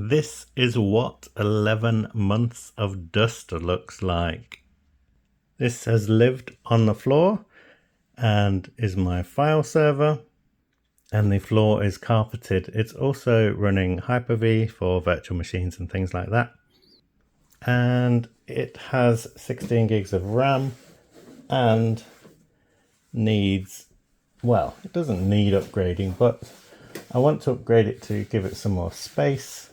this is what 11 months of dust looks like. This has lived on the floor and is my file server, and the floor is carpeted. It's also running Hyper-V for virtual machines and things like that. And it has 16 gigs of RAM and needs, well, it doesn't need upgrading, but I want to upgrade it to give it some more space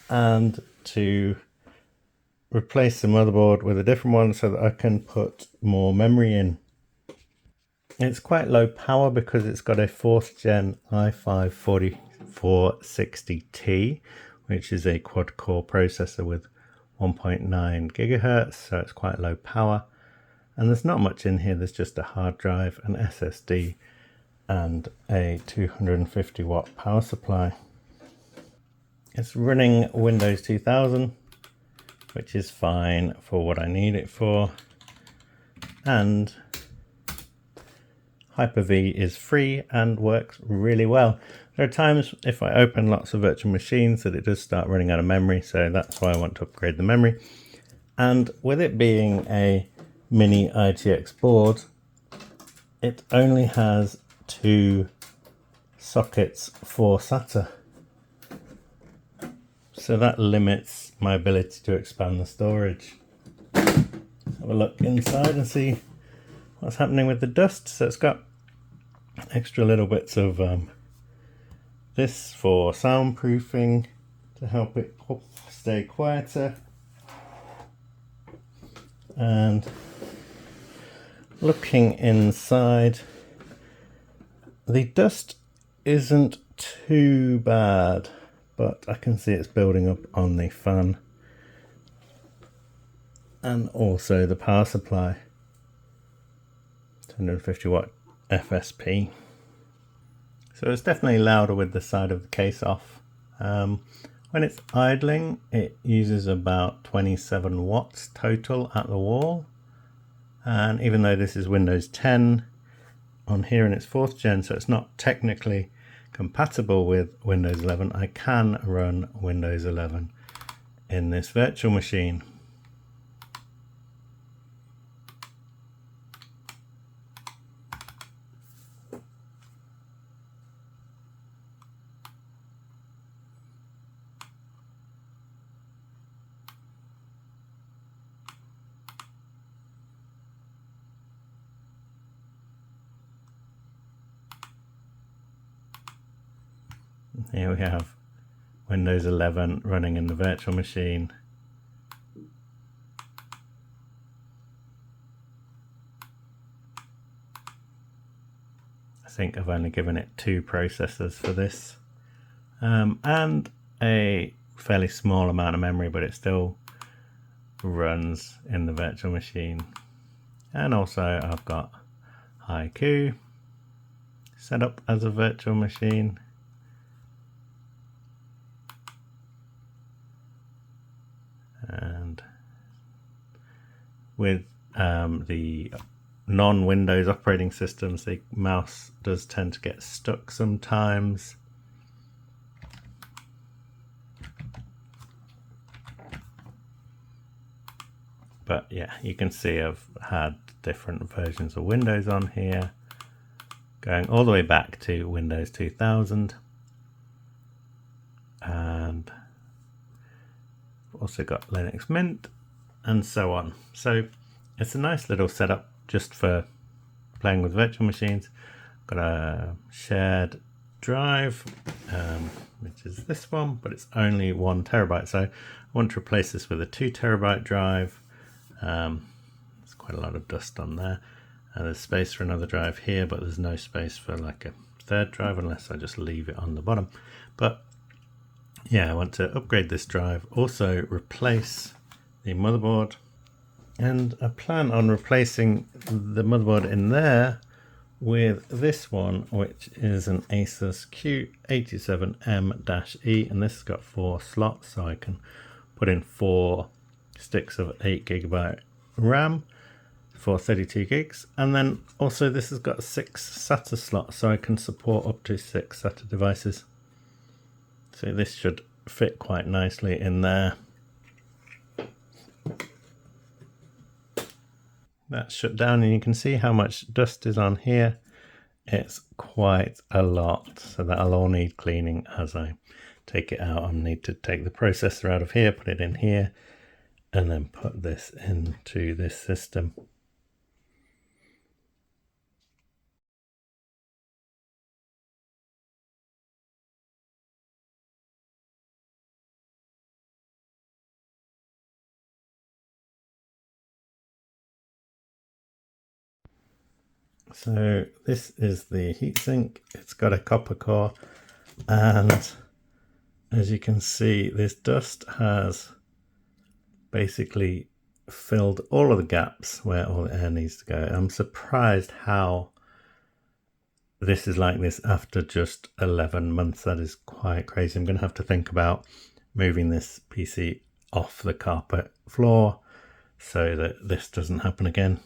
and to replace the motherboard with a different one so that I can put more memory in. It's quite low power because it's got a 4th gen i5-4460T, which is a quad core processor with 1.9 gigahertz, so it's quite low power. And there's not much in here, there's just a hard drive, an SSD, and a 250 watt power supply. It's running Windows 2000, which is fine for what I need it for. And Hyper-V is free and works really well. There are times if I open lots of virtual machines that it does start running out of memory, so that's why I want to upgrade the memory. And with it being a mini ITX board, it only has 2 sockets for SATA. So that limits my ability to expand the storage. Let's have a look inside and see what's happening with the dust. So it's got extra little bits of this for soundproofing to help it stay quieter. And looking inside, the dust isn't too bad, but I can see it's building up on the fan and also the power supply. 250 watt FSP. So it's definitely louder with the side of the case off. When it's idling, it uses about 27 watts total at the wall. And even though this is Windows 10 on here in its 4th gen, so it's not technically compatible with Windows 11, I can run Windows 11 in this virtual machine. Here we have Windows 11 running in the virtual machine. I think I've only given it 2 processors for this, and a fairly small amount of memory, but it still runs in the virtual machine. And also I've got Haiku set up as a virtual machine. And with the non-Windows operating systems, the mouse does tend to get stuck sometimes. But yeah, you can see I've had different versions of Windows on here, going all the way back to Windows 2000. And also got Linux Mint and so on. So it's a nice little setup just for playing with virtual machines. Got a shared drive, which is this one, but it's only 1 terabyte. So I want to replace this with a 2 terabyte drive. There's quite a lot of dust on there. There's space for another drive here, but there's no space for like a 3rd drive unless I just leave it on the bottom. But yeah, I want to upgrade this drive, also replace the motherboard, and I plan on replacing the motherboard in there with this one, which is an Asus Q87M-E, and this has got 4 slots, so I can put in 4 sticks of 8GB RAM for 32 gigs, and then also this has got 6 SATA slots, so I can support up to 6 SATA devices. So this should fit quite nicely in there. That's shut down, and you can see how much dust is on here. It's quite a lot, so that'll all need cleaning as I take it out. I'll need to take the processor out of here, put it in here, and then put this into this system. So this is the heatsink. It's got a copper core, and as you can see, this dust has basically filled all of the gaps where all the air needs to go. I'm surprised how this is like this after just 11 months. That is quite crazy. I'm going to have to think about moving this PC off the carpet floor so that this doesn't happen again.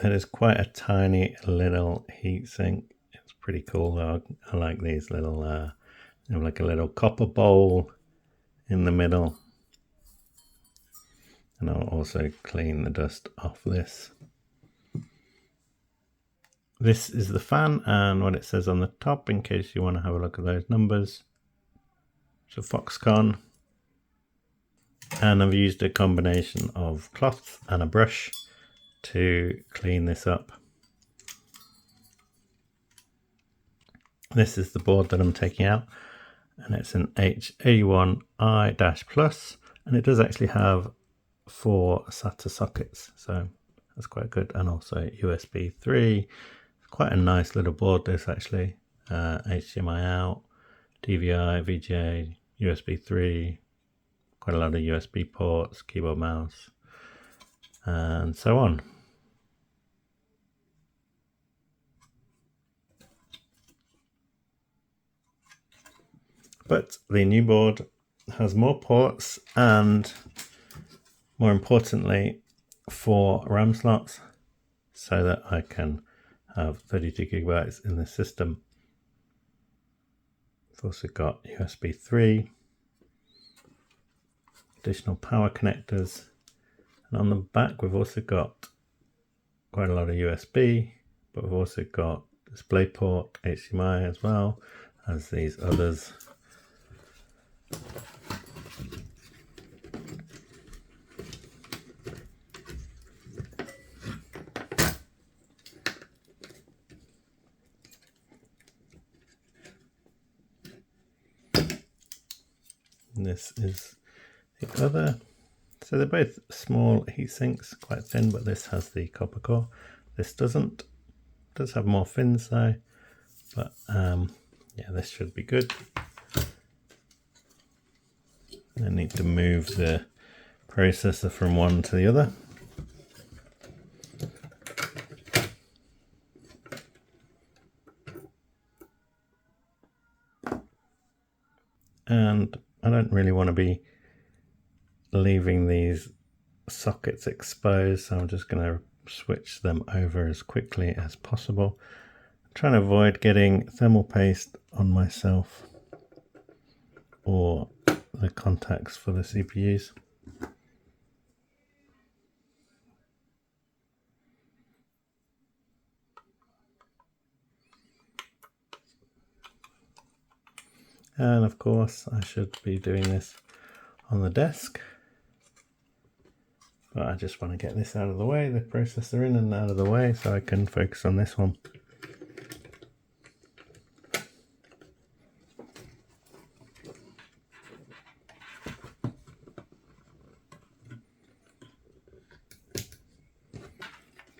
That is quite a tiny little heatsink. It's pretty cool though. I like these little, they have like a little copper bowl in the middle. And I'll also clean the dust off this. This is the fan and what it says on the top in case you want to have a look at those numbers. It's a Foxconn. And I've used a combination of cloth and a brush to clean this up. This is the board that I'm taking out, and it's an H81i-Plus, and it does actually have 4 SATA sockets, so that's quite good, and also USB 3. Quite a nice little board this actually. HDMI out, DVI, VGA, USB 3, quite a lot of USB ports, keyboard, mouse, and so on. But the new board has more ports and, more importantly, 4 RAM slots so that I can have 32 gigabytes in the system. I've also got USB 3, additional power connectors, and on the back we've also got quite a lot of USB, but we've also got DisplayPort, HDMI as well as these others. And this is the other. So they're both small heat sinks, quite thin, but this has the copper core. This doesn't. It does have more fins though, but yeah, this should be good. I need to move the processor from one to the other. And I don't really want to be leaving these sockets exposed, so I'm just going to switch them over as quickly as possible. I'm trying to avoid getting thermal paste on myself or the contacts for the CPUs. And of course I should be doing this on the desk, but I just want to get this out of the way, the processor in and out of the way, so I can focus on this one.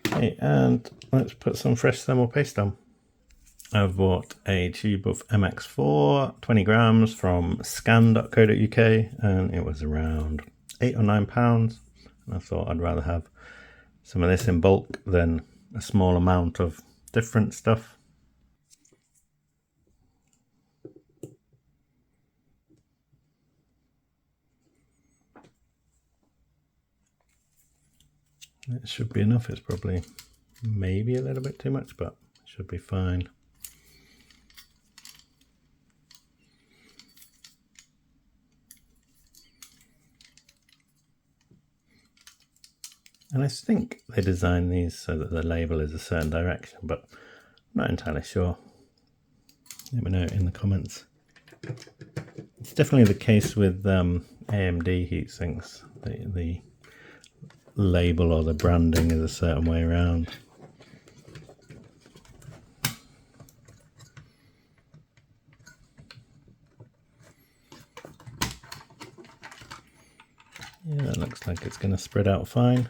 Okay, and let's put some fresh thermal paste on. I've bought a tube of MX4, 20 grams from scan.co.uk, and it was around £8 or £9. And I thought I'd rather have some of this in bulk than a small amount of different stuff. It should be enough. It's probably maybe a little bit too much, but it should be fine. And I think they designed these so that the label is a certain direction, but I'm not entirely sure. Let me know in the comments. It's definitely the case with AMD heatsinks. The label or the branding is a certain way around. Yeah, that looks like it's going to spread out fine.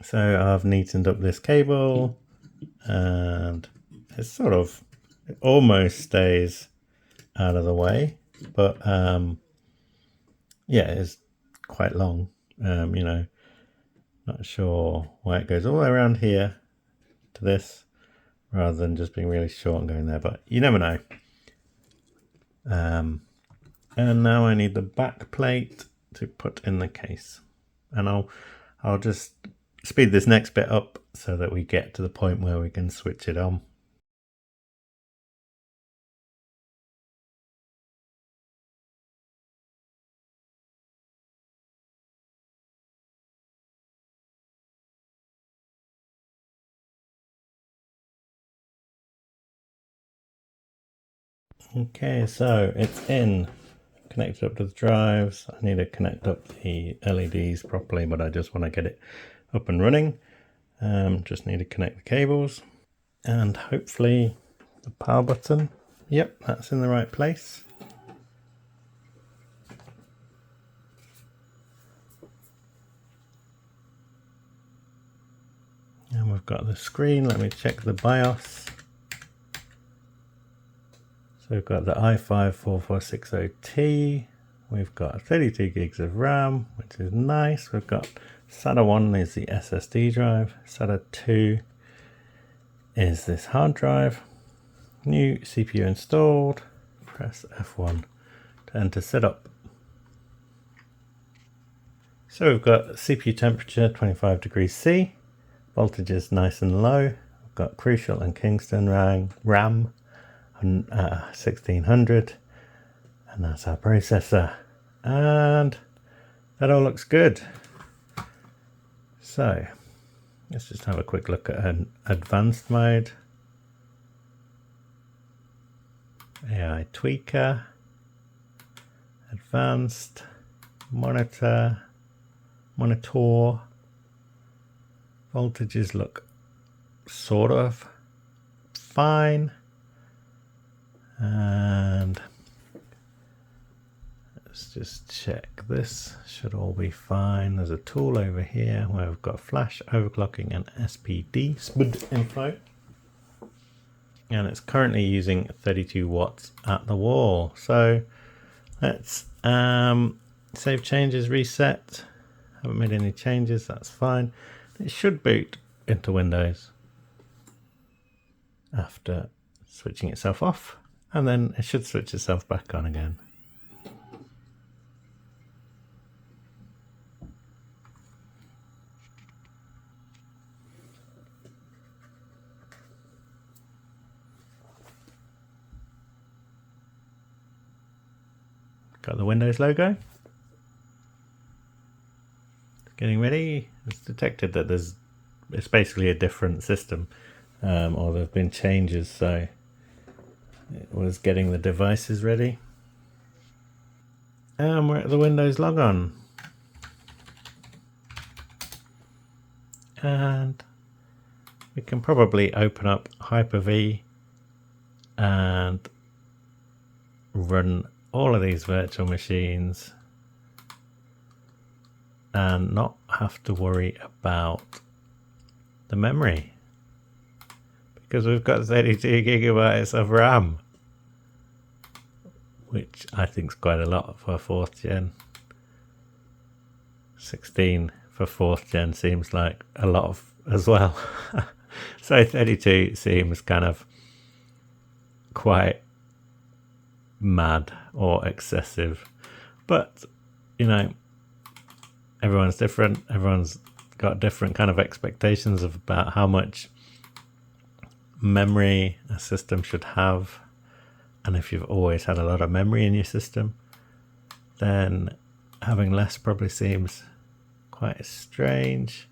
So I've neatened up this cable and it's sort of, it almost stays out of the way, but yeah, it's quite long. You know, not sure why it goes all the way around here to this rather than just being really short and going there, but you never know. And now I need the back plate to put in the case, and I'll just speed this next bit up so that we get to the point where we can switch it on. Okay, so it's in, connected up to the drives. I need to connect up the LEDs properly, but I just want to get it up and running. Just need to connect the cables and hopefully the power button. Yep, that's in the right place. And we've got the screen. Let me check the BIOS. So we've got the i5-4460T. We've got 32 gigs of RAM, which is nice. We've got SATA 1 is the SSD drive. SATA 2 is this hard drive. New CPU installed. Press F1 to enter setup. So we've got CPU temperature 25 degrees C. Voltage is nice and low. We've got Crucial and Kingston RAM 1600, and that's our processor, and that all looks good. So let's just have a quick look at an advanced mode. AI tweaker, advanced, monitor. Voltages look sort of fine. And let's just check, this should all be fine. There's a tool over here where we've got flash, overclocking and SPD SPID info, and it's currently using 32 watts at the wall. So let's save changes, reset. Haven't made any changes, that's fine. It should boot into Windows after switching itself off, and then it should switch itself back on again. Got the Windows logo. It's getting ready. It's detected that it's basically a different system, or there have been changes, so it was getting the devices ready. And we're at the Windows logon. And we can probably open up Hyper-V and run all of these virtual machines and not have to worry about the memory, because we've got 32 gigabytes of RAM, which I think is quite a lot for 4th gen. 16 for 4th gen seems like a lot as well. So 32 seems kind of quite mad or excessive, but you know, everyone's different. Everyone's got different kind of expectations about how much memory a system should have. And if you've always had a lot of memory in your system, then having less probably seems quite strange.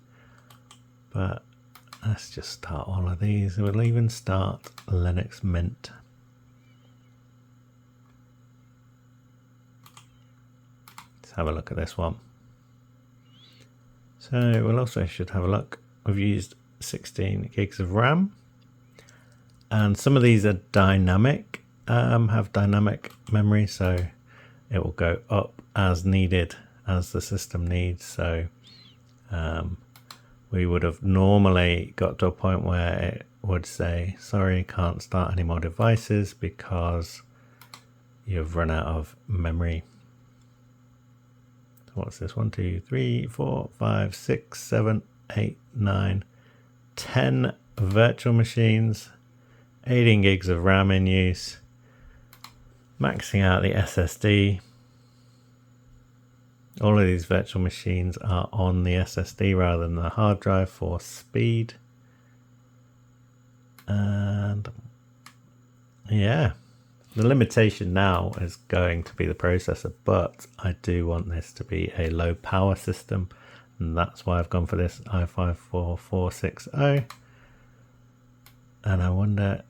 But let's just start all of these. We'll even start Linux Mint. Let's have a look at this one. So we'll also should have a look. We've used 16 gigs of RAM, and some of these are dynamic, have dynamic memory, so it will go up as needed, as the system needs. So we would have normally got to a point where it would say, sorry, can't start any more devices because you've run out of memory. What's this? 1, 2, 3, 4, 5, 6, 7, 8, 9, 10 virtual machines, 18 gigs of RAM in use, maxing out the SSD. All of these virtual machines are on the SSD rather than the hard drive for speed. And yeah, the limitation now is going to be the processor, but I do want this to be a low power system, and that's why I've gone for this i5-4460. And I wonder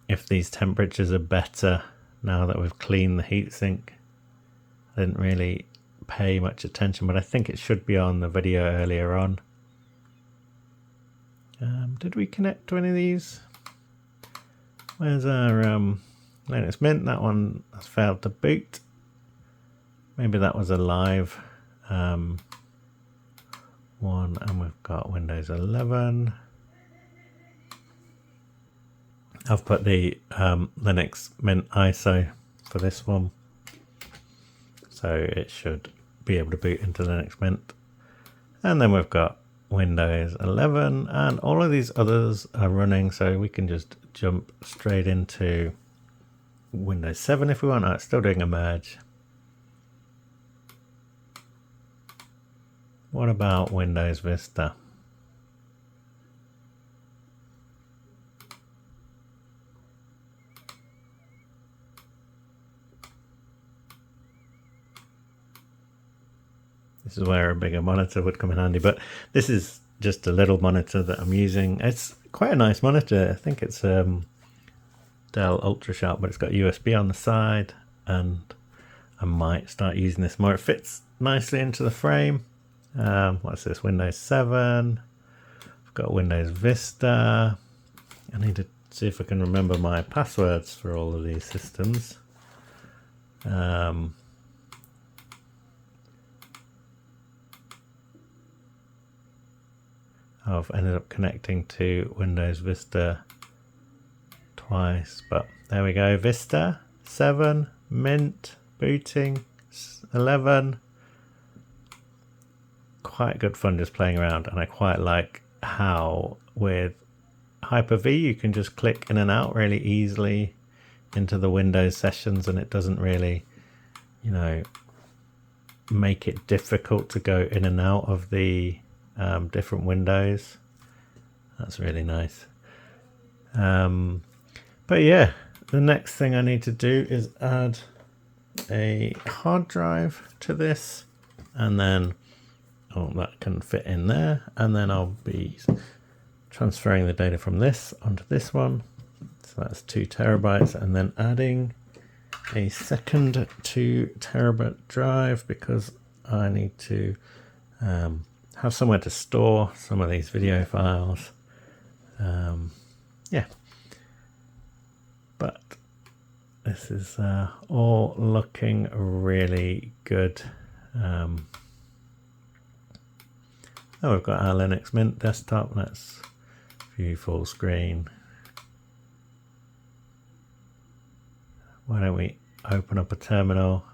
if these temperatures are better now that we've cleaned the heatsink. I didn't really pay much attention, but I think it should be on the video earlier on. Did we connect to any of these? Where's our Linux Mint? That one has failed to boot. Maybe that was a live one, and we've got Windows 11. I've put the Linux Mint ISO for this one, so it should be able to boot into Linux Mint. And then we've got Windows 11, and all of these others are running, so we can just jump straight into Windows 7 if we want. It's still doing a merge. What about Windows Vista? This is where a bigger monitor would come in handy, but this is just a little monitor that I'm using. It's quite a nice monitor. I think it's Dell Ultrasharp, but it's got USB on the side, and I might start using this more. It fits nicely into the frame. What's this? Windows 7. I've got Windows Vista. I need to see if I can remember my passwords for all of these systems. I've ended up connecting to Windows Vista twice, but there we go. Vista 7, Mint, booting 11. Quite good fun just playing around, and I quite like how with Hyper-V you can just click in and out really easily into the Windows sessions, and it doesn't really, you know, make it difficult to go in and out of the different windows. That's really nice. But yeah, the next thing I need to do is add a hard drive to this, and then that can fit in there, and then I'll be transferring the data from this onto this one, so that's 2 terabytes, and then adding a second 2 terabyte drive because I need to have somewhere to store some of these video files. Yeah, but this is all looking really good. Oh, we've got our Linux Mint desktop. Let's view full screen. Why don't we open up a terminal?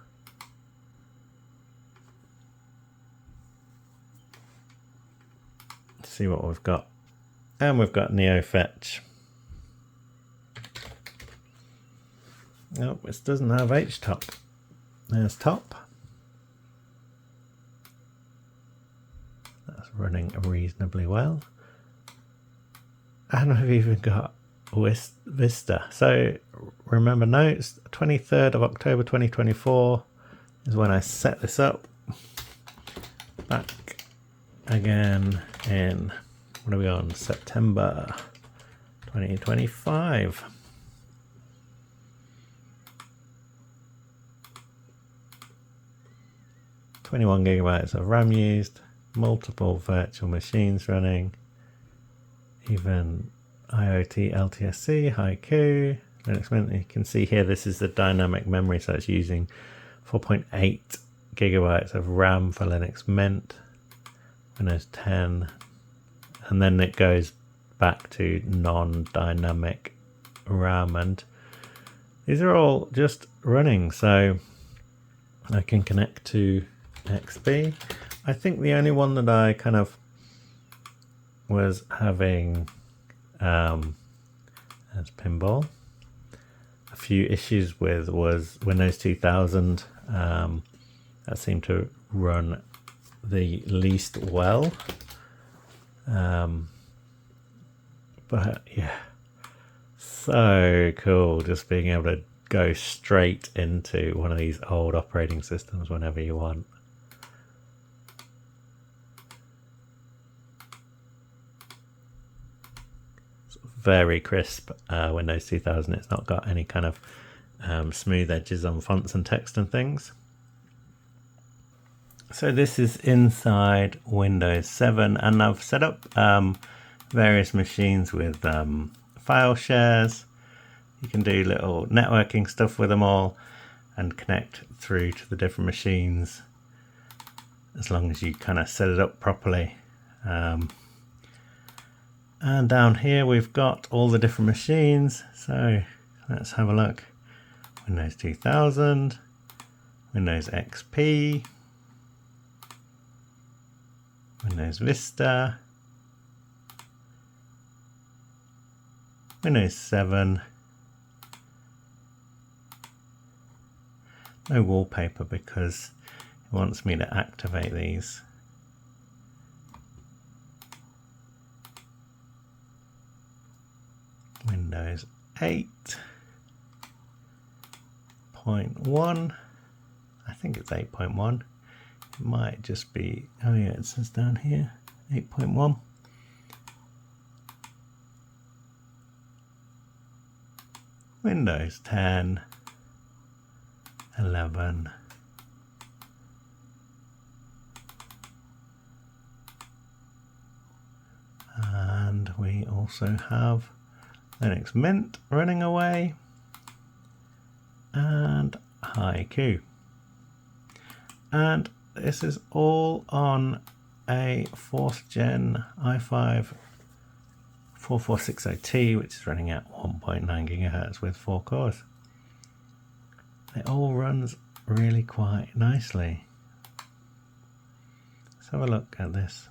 See what we've got. And we've got NeoFetch. Nope, it doesn't have H-top. There's top. That's running reasonably well. And we've even got Vista. So remember notes, 23rd of October 2024 is when I set this up. Back again in, what are we on, September 2025. GB of RAM used, multiple virtual machines running, even IoT LTSC, Haiku, Linux Mint. You can see here this is the dynamic memory, so it's using 4.8 GB of RAM for Linux Mint, Windows 10, and then it goes back to non-dynamic RAM, and these are all just running, so I can connect to XP. I think the only one that I kind of was having as Pinball a few issues with was Windows 2000. That seemed to run the least well, but yeah, so cool just being able to go straight into one of these old operating systems whenever you want. Very crisp Windows 2000. It's not got any kind of smooth edges on fonts and text and things. So this is inside Windows 7, and I've set up various machines with file shares. You can do little networking stuff with them all and connect through to the different machines as long as you kind of set it up properly. And down here we've got all the different machines, so let's have a look. Windows 2000, Windows XP, Windows Vista, Windows 7, no wallpaper because it wants me to activate these. Windows 8.1, I think it's 8.1, it might just be, oh yeah, it says down here 8.1. Windows 10, 11, and we also have Linux Mint running away, and Haiku. And this is all on a 4th gen i5 4460T, which is running at 1.9 GHz with 4 cores. It all runs really quite nicely. Let's have a look at this.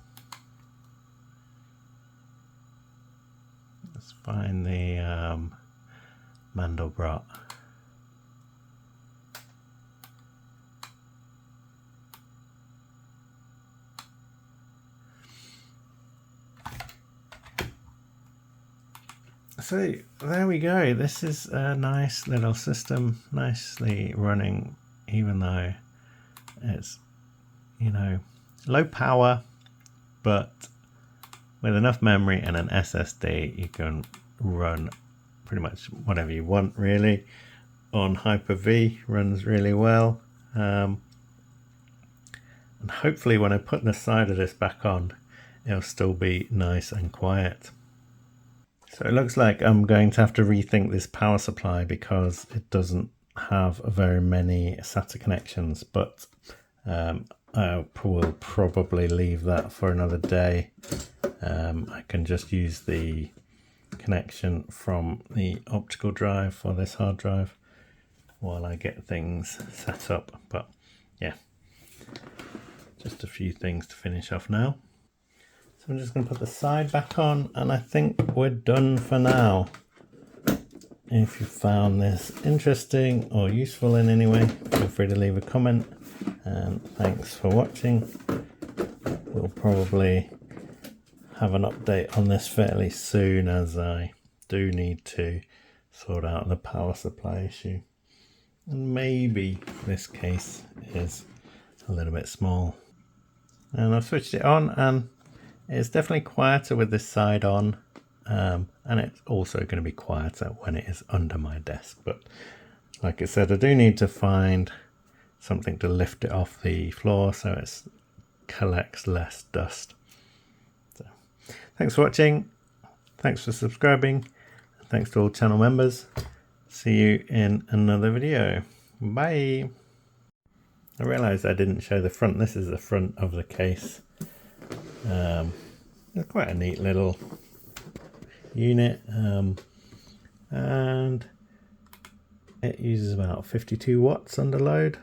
Let's find the Mandelbrot. So there we go. This is a nice little system, nicely running, even though it's, you know, low power, but with enough memory and an SSD, you can run pretty much whatever you want, really. On Hyper-V, runs really well. And hopefully when I put the side of this back on, it'll still be nice and quiet. So it looks like I'm going to have to rethink this power supply because it doesn't have very many SATA connections, but I will probably leave that for another day. I can just use the connection from the optical drive for this hard drive while I get things set up. But yeah, just a few things to finish off now. So I'm just going to put the side back on, and I think we're done for now. If you found this interesting or useful in any way, feel free to leave a comment, and thanks for watching. We'll probably have an update on this fairly soon, as I do need to sort out the power supply issue. And maybe this case is a little bit small. And I've switched it on, and it's definitely quieter with this side on. And it's also going to be quieter when it is under my desk. But like I said, I do need to find something to lift it off the floor so it collects less dust. So, thanks for watching. Thanks for subscribing. Thanks to all channel members. See you in another video. Bye. I realised I didn't show the front. This is the front of the case. It's quite a neat little unit, and it uses about 52 watts under load.